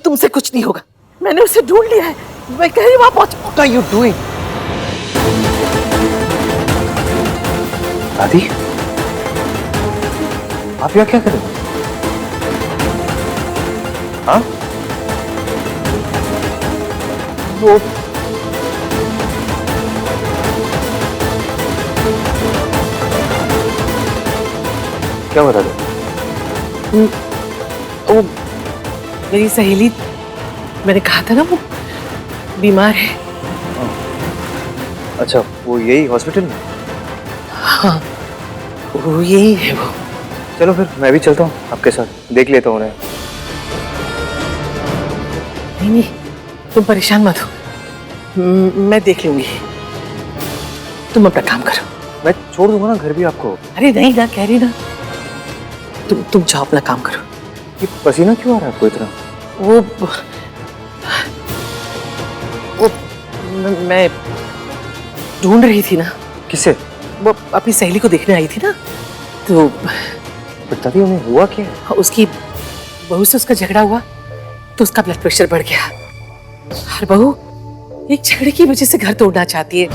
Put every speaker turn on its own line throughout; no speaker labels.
तुमसे कुछ नहीं होगा। मैंने उसे ढूंढ लिया है, मैं कह रही वहां पहुंच।
What are you doing? दादी, आप यहाँ क्या कर रहे हो? हाँ? वो क्या बता दो?
वो मेरी सहेली, मैंने कहा था ना वो बीमार है।
अच्छा, वो यही हॉस्पिटल में?
हाँ, वो यही है वो।
चलो फिर मैं भी चलता हूँ आपके साथ, देख लेता हूँ उन्हें।
नहीं नहीं, तुम परेशान मत हो, मैं देख लूंगी। तुम अपना काम करो।
मैं छोड़ दूंगा ना घर भी आपको।
अरे नहीं ना, कह रही ना, तुम जाओ अपना काम करो।
ये पसीना क्यों आ रहा है आपको इतना?
वो मैं ढूंढ रही थी ना।
किसे?
वो अपनी सहेली को देखने आई थी ना, तो
बता दी उन्हें हुआ क्या?
उसकी बहू से उसका झगड़ा हुआ तो उसका ब्लड प्रेशर बढ़ गया। और बहू एक झगड़े की वजह से घर तोड़ना चाहती है,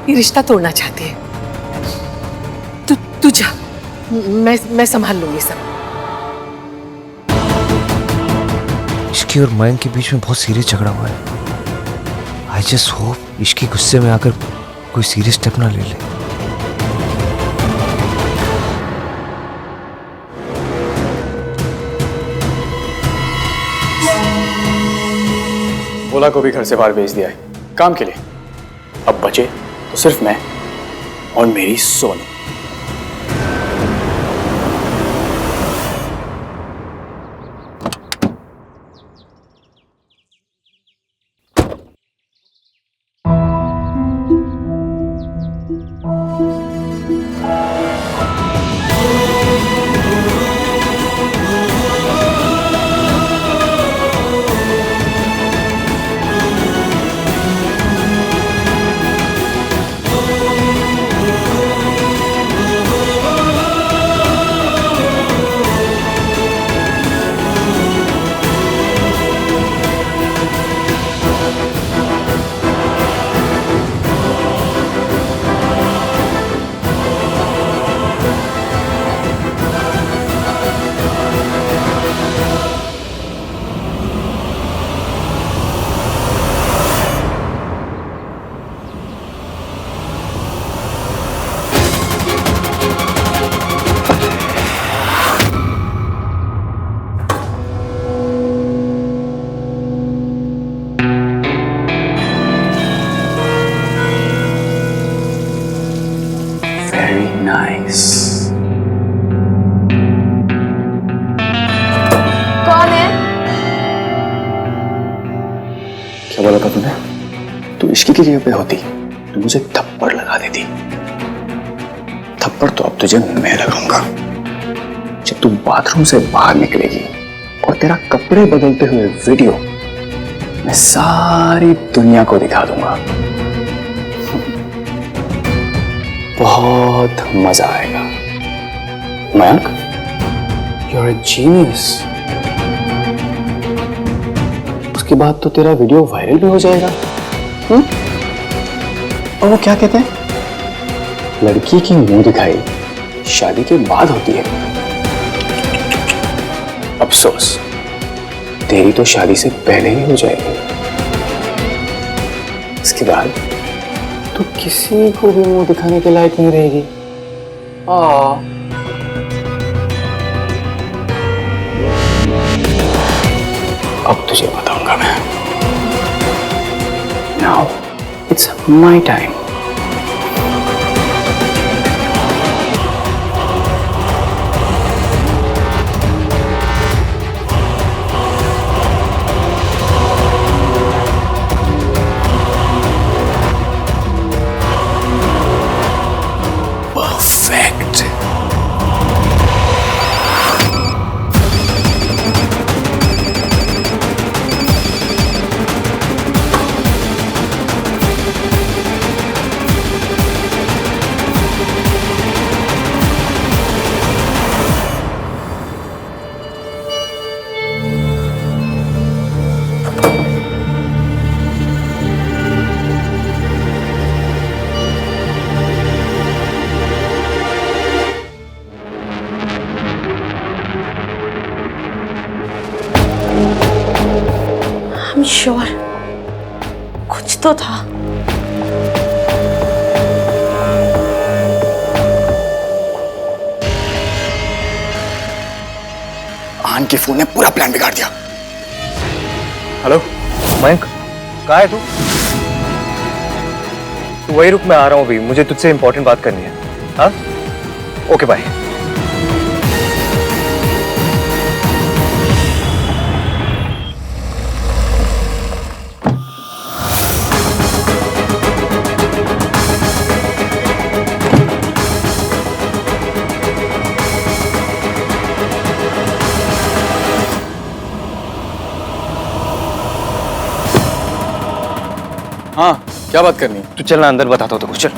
ये रिश्ता तोड़ना चाहती है। तू जा, मैं संभाल लूंगी सब।
इश्की और मयंक के बीच में बहुत सीरियस झगड़ा हुआ है। आई जस्ट होप इश्की गुस्से में आकर कोई सीरियस स्टेप ना ले ले।
बोला को भी घर से बाहर भेज दिया है काम के लिए। अब बचे तो सिर्फ मैं और मेरी सोनू। नाइस।
कौन है?
क्या बोला था तूने? तू इश्की की जगह पे होती तो मुझे थप्पड़ लगा देती। थप्पड़ तो अब तुझे मैं लगाऊंगा। जब तू बाथरूम से बाहर निकलेगी और तेरा कपड़े बदलते हुए वीडियो मैं सारी दुनिया को दिखा दूंगा। बहुत मजा आएगा। Mayank, you're a genius। उसके बाद तो तेरा वीडियो वायरल भी हो जाएगा। और वो क्या कहते हैं, लड़की की मुंह दिखाई शादी के बाद होती है। अफसोस, तेरी तो शादी से पहले ही हो जाएगी। इसके बाद तो किसी को भी मुंह दिखाने के लायक नहीं रहेगी। अब तुझे बताऊंगा मैं। Now it's my time। Perfect।
Sure कुछ तो था।
आन के फोन ने पूरा प्लान बिगाड़ दिया।
हेलो मयंक, कहाँ है तू? तू वही रुक, मैं आ रहा हूँ अभी, मुझे तुझसे इंपॉर्टेंट बात करनी है। हाँ, ओके बाय।
हाँ, क्या बात करनी है?
तू चलना, अंदर बताता हूँ तो कुछ। चल।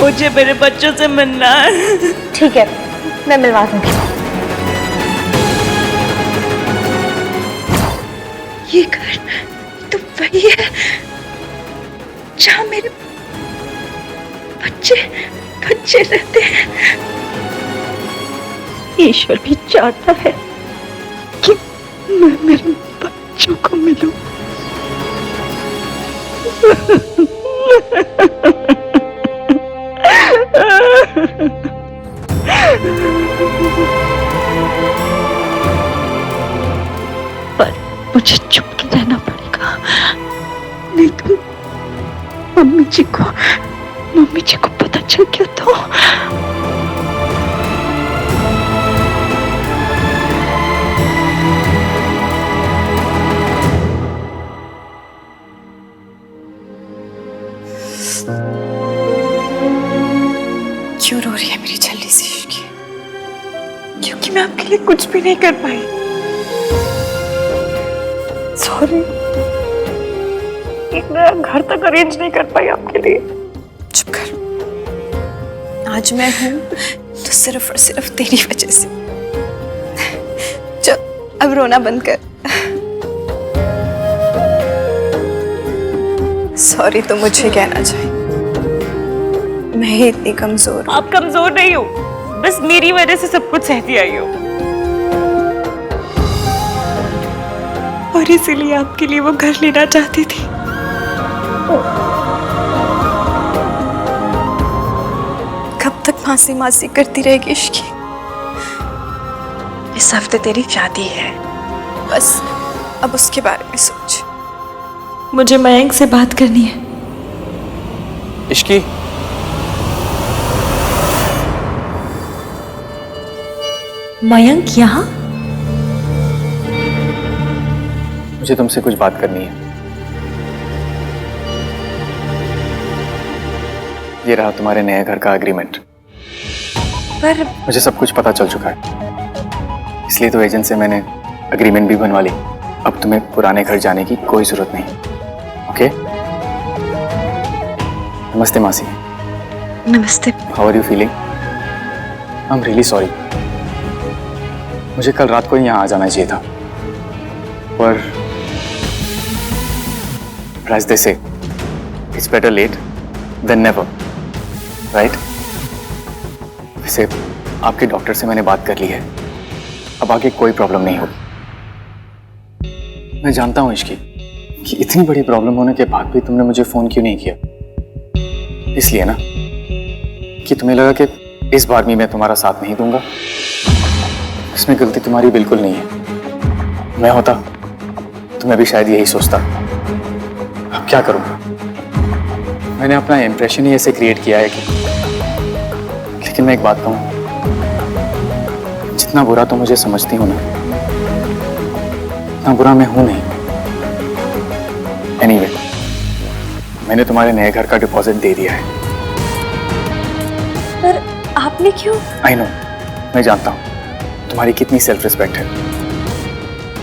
मुझे मेरे बच्चों से मिलना है।
ठीक है, मैं मिलवा दूंगी।
ये घर तो वही है जहाँ मेरे बच्चे रहते हैं। ईश्वर भी चाहता है कि मैं मेरे बच्चों को मिलूं। पर मुझे चुप के रहना पड़ेगा, नहीं तो मम्मी जी को पता चल गया तो। क्यों रो रही है मेरी छल्ली सी इश्की? क्योंकि मैं आपके लिए कुछ भी नहीं कर पाई। सॉरी, एक नया घर तक अरेंज नहीं कर पाई आपके लिए। चुप कर। आज मैं हूं तो सिर्फ और सिर्फ तेरी वजह से। चल अब रोना बंद कर। सॉरी तो मुझे कहना चाहिए, मैं ही इतनी कमजोर हूं।
आप कमजोर नहीं हो, बस मेरी वजह से सब कुछ सहती आई हो। और इसीलिए आपके लिए वो घर लेना चाहती थी।
कब तक मासी मासी करती रहेगी इश्की? इस हफ्ते तेरी शादी है, बस अब उसके बारे में सोच। मुझे मयंक से बात करनी है।
इश्की,
मयंक यहाँ?
मुझे तुमसे कुछ बात करनी है। ये रहा तुम्हारे नए घर का एग्रीमेंट।
पर
मुझे सब कुछ पता चल चुका है, इसलिए तो एजेंट से मैंने एग्रीमेंट भी बनवा ली। अब तुम्हें पुराने घर जाने की कोई जरूरत नहीं। ओके? नमस्ते मासी।
नमस्ते।
How are you feeling? I am really sorry. मुझे कल रात को ही यहाँ आ जाना चाहिए था, पर as they say, it's better late than never, right? वैसे आपके डॉक्टर से मैंने बात कर ली है, अब आगे कोई प्रॉब्लम नहीं होगी। मैं जानता हूँ इश्की कि इतनी बड़ी प्रॉब्लम होने के बाद भी तुमने मुझे फोन क्यों नहीं किया। इसलिए ना कि तुम्हें लगा कि इस बार भी मैं तुम्हारा साथ नहीं दूंगा। इसमें गलती तुम्हारी बिल्कुल नहीं है। मैं होता तो मैं भी शायद यही सोचता। अब क्या करूं? मैंने अपना इंप्रेशन ही ऐसे क्रिएट किया है कि, लेकिन मैं एक बात कहूं, जितना बुरा तो मुझे समझती हूं ना, उतना बुरा मैं हूं नहीं। एनीवे, मैंने तुम्हारे नए घर का डिपॉजिट दे दिया है।
पर आपने क्यों?
आई नो, मैं जानता हूं तुम्हारी कितनी सेल्फ रिस्पेक्ट है।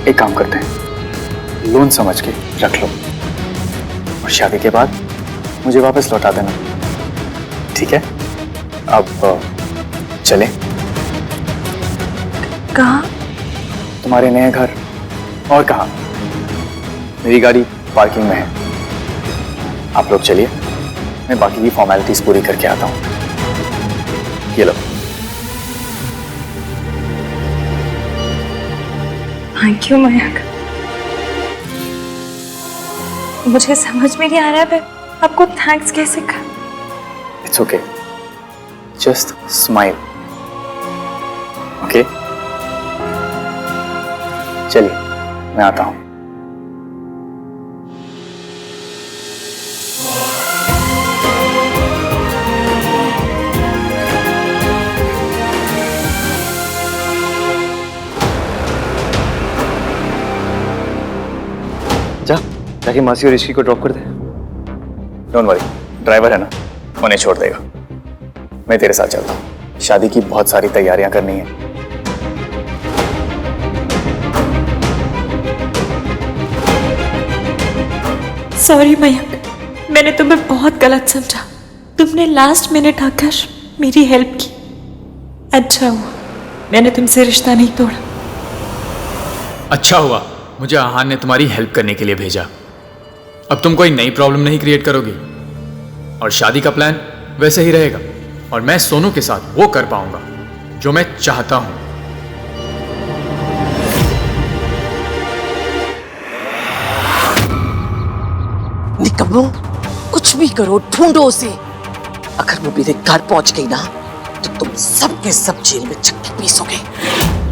एक काम करते हैं, लोन समझ के रख लो और शादी के बाद मुझे वापस लौटा देना, ठीक है? अब चलें?
कहाँ?
तुम्हारे नए घर। और कहाँ? मेरी गाड़ी पार्किंग में है। आप लोग चलिए, मैं बाकी की फॉर्मेलिटीज पूरी करके आता हूँ। ये लो।
Thank you Mayank. मुझे समझ में नहीं आ रहा है मैं आपको थैंक्स कैसे कर।
It's okay, just smile. Okay, चलिए मैं आता हूँ।
जा, जाके मासी और ऋषि को ड्रॉप कर दे।
डोंट वरी, ड्राइवर है ना, उन्हें छोड़ देगा। मैं तेरे साथ चलता हूँ, शादी की बहुत सारी तैयारियां करनी है।
सॉरी मयंक, मैंने तुम्हें बहुत गलत समझा। तुमने लास्ट मिनट आकर मेरी हेल्प की। अच्छा हुआ मैंने तुमसे रिश्ता नहीं तोड़ा।
अच्छा हुआ मुझे आहान ने तुम्हारी हेल्प करने के लिए भेजा। अब तुम कोई नई प्रॉब्लम नहीं क्रिएट करोगी और शादी का प्लान वैसे ही रहेगा और मैं सोनू के साथ वो कर पाऊंगा जो मैं चाहता हूं।
निकम्मो, कुछ भी करो, ढूंढो उसे। अगर वो मेरे घर पहुंच गई ना तो तुम सब के सब जेल में चक्की पीसोगे।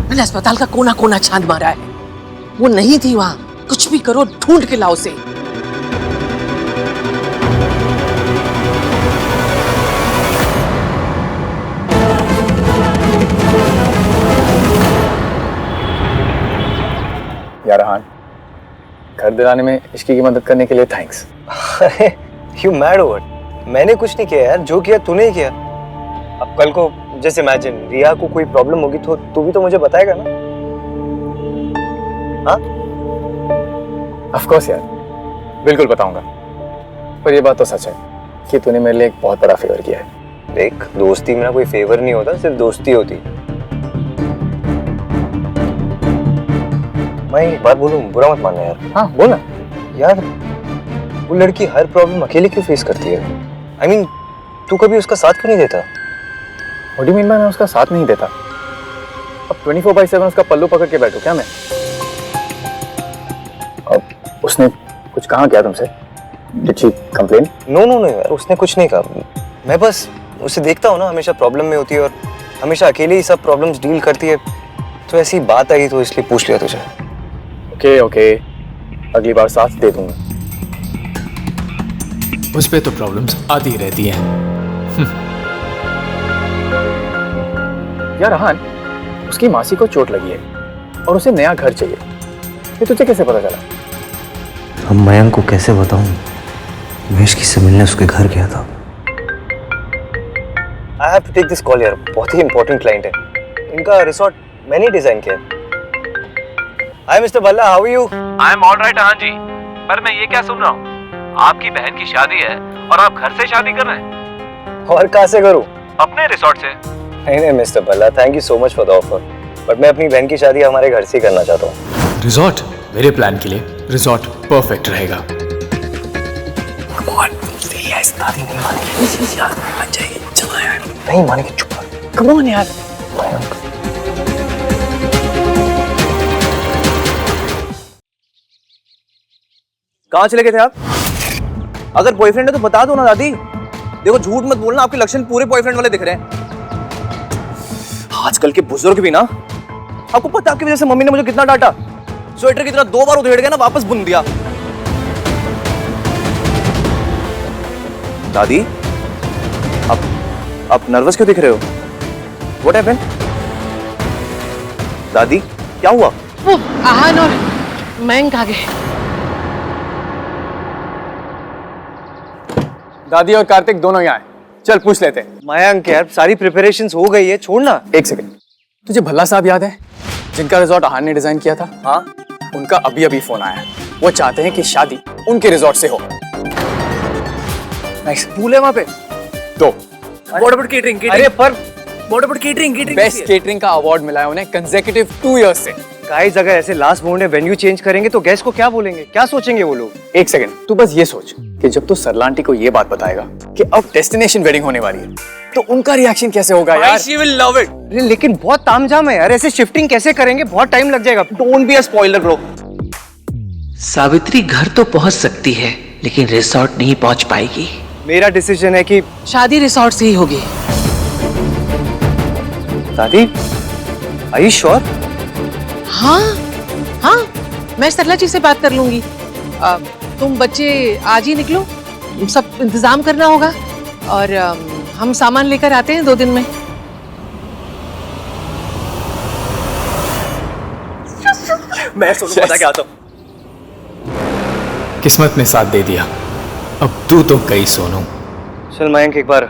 मैंने अस्पताल का कोना कोना छान मारा है, वो नहीं थी वहां। कुछ भी करो, ढूंढ के लाओ उसे।
यार हान, घर दिलाने में इश्की की मदद करने के लिए थैंक्स।
अरे यू मैड ओवर? मैंने कुछ नहीं किया यार, जो किया तूने ही किया। अब कल को जैसे इमेजिन रिया को कोई प्रॉब्लम होगी तो तू भी तो मुझे बताएगा ना। हाँ
ऑफ कोर्स यार, बिल्कुल बताऊंगा। पर ये बात तो सच है कि तूने मेरे लिए एक बहुत बड़ा फेवर किया है।
देख, दोस्ती में ना कोई फेवर नहीं होता, सिर्फ दोस्ती होती। मैं एक बात बोलूं, बुरा मत मानना यार।
हाँ बोल ना।
यार वो लड़की हर प्रॉब्लम अकेले क्यों फेस करती है? I mean, तू कभी उसका साथ क्यों नहीं देता?
What do you mean by मैं उसका साथ नहीं देता? अब 24/7 उसका पल्लू पकड़ के बैठो क्या मैं? अब उसने कुछ कहा क्या तुमसे? Did she complain?
नो यार, उसने कुछ नहीं कहा। मैं बस उसे देखता हूँ ना, हमेशा प्रॉब्लम में होती है और हमेशा अकेले ही सब प्रॉब्लम्स डील करती है, तो ऐसी बात आई तो इसलिए पूछ लिया तुझे।
ओके, अगली बार साथ दे दूंगा।
उस पे तो प्रॉब्लम्स आती रहती हैं।
यार हान, उसकी मासी को चोट लगी है और उसे नया घर चाहिए। ये तुझे कैसे पता चला?
अब मयंक को कैसे बताऊं? मैं इसकी से मिलने उसके घर गया था। I have to take this call यार, बहुत ही इंपॉर्टेंट क्लाइंट है। इनका रिसोर्ट मैंने डिजाइन किया है। Hi mister Balla, how are you?
I am alright हाँ जी, पर मैं ये क्या सुन रहा हूँ? आपकी बहन की शादी है और आप घर से शादी कर रहे हैं?
और कहाँ से करूं?
अपने रिसोर्ट से?
नहीं मिस्टर बल्ला, thank you so much for the offer, but मैं अपनी बहन की शादी हमारे घर से ही करना चाहता हूँ।
रिजॉर्ट मेरे प्लान के लिए रिजॉर्ट परफेक्ट रहेगा।
नहीं मानेगी, चुप कर।
कम ऑन यार।
कहाँ चले गए थे आप? अगर बॉयफ्रेंड है तो बता दो ना दादी। देखो झूठ मत बोलना, आपके लक्षण पूरे बॉयफ्रेंड वाले दिख रहे हैं। आजकल के बुजुर्ग भी ना, आपको पता आपकी वजह से मम्मी ने मुझे कितना डांटा। स्वेटर की तरह 2 बार उधेड़ गया ना, वापस बुन दिया। दादी आप नर्वस क्यों दिख रहे हो? What happened? दादी क्या हुआ?
वो आहान और मयंक आ गए।
दादी और कार्तिक दोनों यहाँ आए, चल पूछ लेते हैं।
मयंक यार, सारी प्रिपरेशंस हो गई है, छोड़ना।
एक सेकंड, तुझे भल्ला साहब याद है जिनका रिजॉर्ट आहान ने डिजाइन किया था?
हाँ,
उनका अभी फोन आया है। वो चाहते हैं कि शादी उनके रिजॉर्ट से हो।
पूल है वहां पे?
2।
What about catering?
अरे पर
बट केटरिंग
बेस्ट केटरिंग का अवार्ड मिला है उन्हें कंसेक्यूटिव 2 इयर्स से।
कई जगह ऐसे लास्ट मोमेंट में वेन्यू चेंज करेंगे तो गेस्ट को क्या बोलेंगे, क्या सोचेंगे वो लोग?
एक सेकंड, तू बस ये सोच कि जब तू सरलांटी को ये बात बताएगा कि अब डेस्टिनेशन वेडिंग होने वाली है तो उनका रिएक्शन कैसे होगा यार?
She will love it.
लेकिन बहुत तामझाम है यार, ऐसे शिफ्टिंग कैसे करेंगे, बहुत टाइम लग जाएगा।
Don't be a spoiler bro.
Savitri घर तो पहुंच सकती है लेकिन रिसोर्ट नहीं पहुंच पाएगी।
मेरा डिसीजन है कि
शादी रिसोर्ट से ही होगी।
दादी, आर यू श्योर?
हाँ हाँ, मैं सरला जी से बात कर लूंगी। तुम बच्चे आज ही निकलो, सब इंतजाम करना होगा और हम सामान लेकर आते हैं 2 दिन में।
मैं सोनू पता क्या आता हूँ।
किस्मत ने साथ दे दिया, अब तू तो गई सोनू।
चल मयंक, एक बार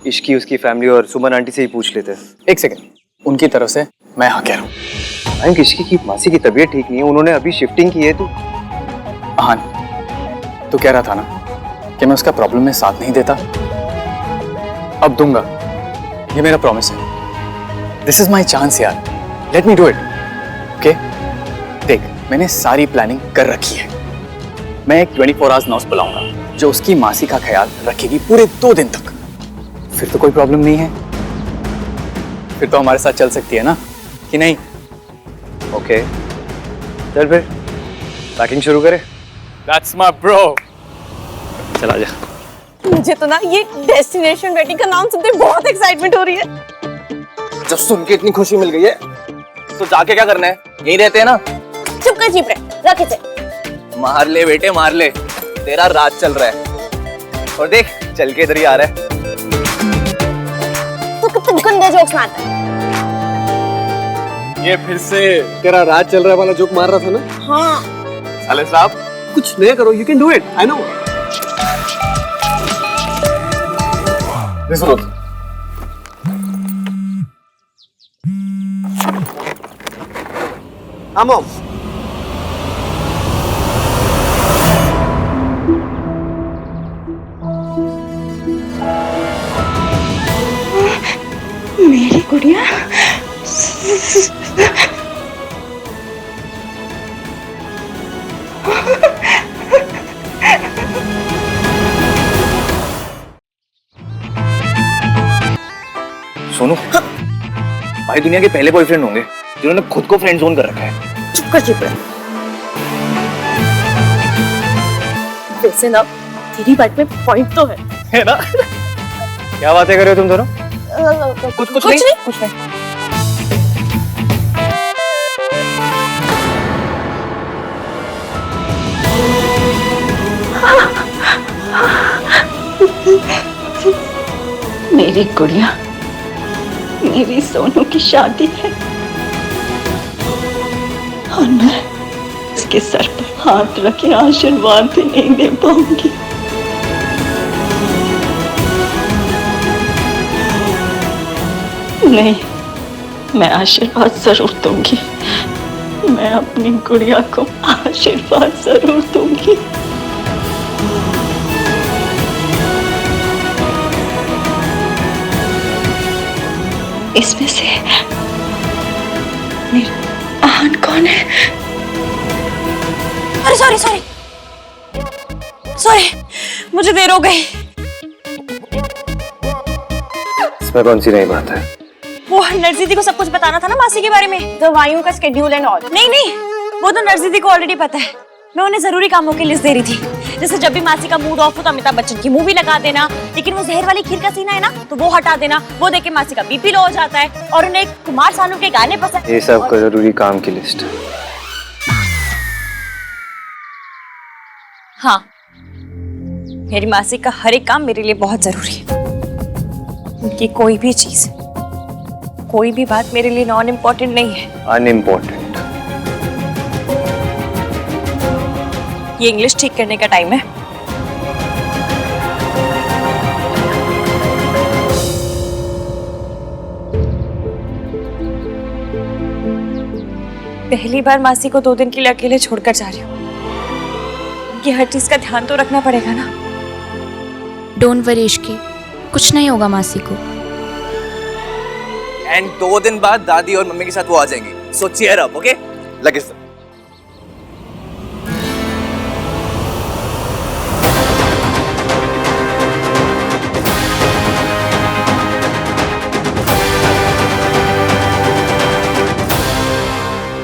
इश्की, उसकी फैमिली और सुमन आंटी से ही पूछ लेते हैं।
एक सेकंड, उनकी तरफ से मैं हाँ कह रहा हूँ।
मयंक, इश्की की मासी की तबीयत ठीक नहीं है, उन्होंने अभी शिफ्टिंग की है। तो
हाँ, तू कह रहा था ना कि मैं उसका प्रॉब्लम में साथ नहीं देता, अब दूंगा, ये मेरा प्रॉमिस है। दिस इज माई चांस यार, let me do it. Okay, देख मैंने सारी प्लानिंग कर रखी है। मैं एक 24 आवर्स नर्स बुलाऊंगा जो उसकी मासी का ख्याल रखेगी पूरे 2 दिन तक। फिर तो कोई प्रॉब्लम नहीं है, फिर तो हमारे साथ चल सकती है ना, कि नहीं?
ओके, चल फिर पैकिंग शुरू करें।
That's my bro।
चला जा।
मुझे तो ना ये डेस्टिनेशन वेडिंग का नाम सुनते बहुत एक्साइटमेंट हो रही है।
जब सुन के इतनी खुशी मिल गई है तो जाके क्या करना है? यहीं रहते हैं ना।
चुप कर जीप रहे, रख इसे।
मार ले बेटे मार ले, तेरा राज चल रहा है। और देख चल के इधर ही आ रहा है।
तू कितने गंदे जोक्स मारता है।
ये फिर से तेरा राज चल रहा है वाला जोक मार रहा था ना?
हाँ।
साले साहब कुछ नया करो, you can do it, I know. हाँ मॉम।
मेरी गुड़िया
सोनू, भाई दुनिया के पहले बॉयफ्रेंड होंगे जिन्होंने खुद को फ्रेंड जोन कर रखा है।
चुप कर जीप रहे। वैसे ना तेरी बात में पॉइंट तो है
ना?
क्या बातें कर रहे हो तुम दोनों?
कुछ नहीं।
मेरी गुड़िया, मेरी सोनू की शादी है और मैं उसके सर पर हाथ रखे आशीर्वाद भी नहीं दे पाऊंगी। नहीं, मैं आशीर्वाद जरूर दूंगी। मैं अपनी गुड़िया को आशीर्वाद जरूर दूंगी। इसमें से मेरा आहन कौन है?
अरे सॉरी, मुझे देर हो गई।
इसमें कौन सी नई बात है?
वो नर्स दीदी को सब कुछ बताना था ना मासी के बारे में, दवाइयों का स्केड्यूल एंड ऑल। नहीं, वो तो नर्स दीदी को ऑलरेडी पता है। मैं उन्हें जरूरी कामों की लिस्ट दे रही थी, जैसे जब भी मासी का मूड ऑफ हो तो अमिताभ बच्चन की मूवी लगा देना, लेकिन वो जहर वाली खीर का सीन है ना तो वो हटा देना। वो देख के मासी का बीपी लो हो जाता है और उन्हें कुमार सानू के गाने पसंद।
ये सब का जरूरी काम की लिस्ट।
हाँ, मेरी मासी का हर एक काम मेरे लिए बहुत जरूरी है। उनकी कोई भी चीज, कोई भी बात मेरे लिए नॉन इम्पोर्टेंट नहीं है।
अनइम्पोर्टेंट।
ये इंग्लिश ठीक करने का टाइम है। पहली बार मासी को 2 दिन के लिए अकेले छोड़कर जा रही हूँ। उनकी हर चीज का ध्यान तो रखना पड़ेगा ना।
डोंट वरी इश्की, कुछ नहीं होगा मासी को।
एंड 2 दिन बाद दादी और मम्मी के साथ वो आ जाएंगी। सो चीयर अप, ओके? लगेज दो।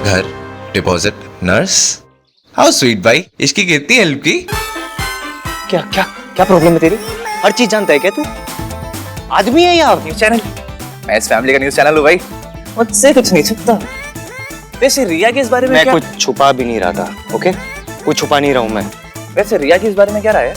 घर, डिपॉजिट, नर्स। हाउ स्वीट भाई, इसकी कितनी हेल्प की?
क्या क्या क्या प्रॉब्लम है तेरी? हर चीज जानता है क्या तू? आदमी है या
न्यूज चैनल? मैं इस फैमिली का न्यूज चैनल हूँ भाई, मुझसे कुछ नहीं छुपता। वैसे रिया के इस बारे में
मैं
क्या?
कुछ छुपा भी नहीं रहा था, ओके? कुछ छुपा नहीं रहा हूँ मैं।
वैसे रिया के इस बारे में क्या राय है?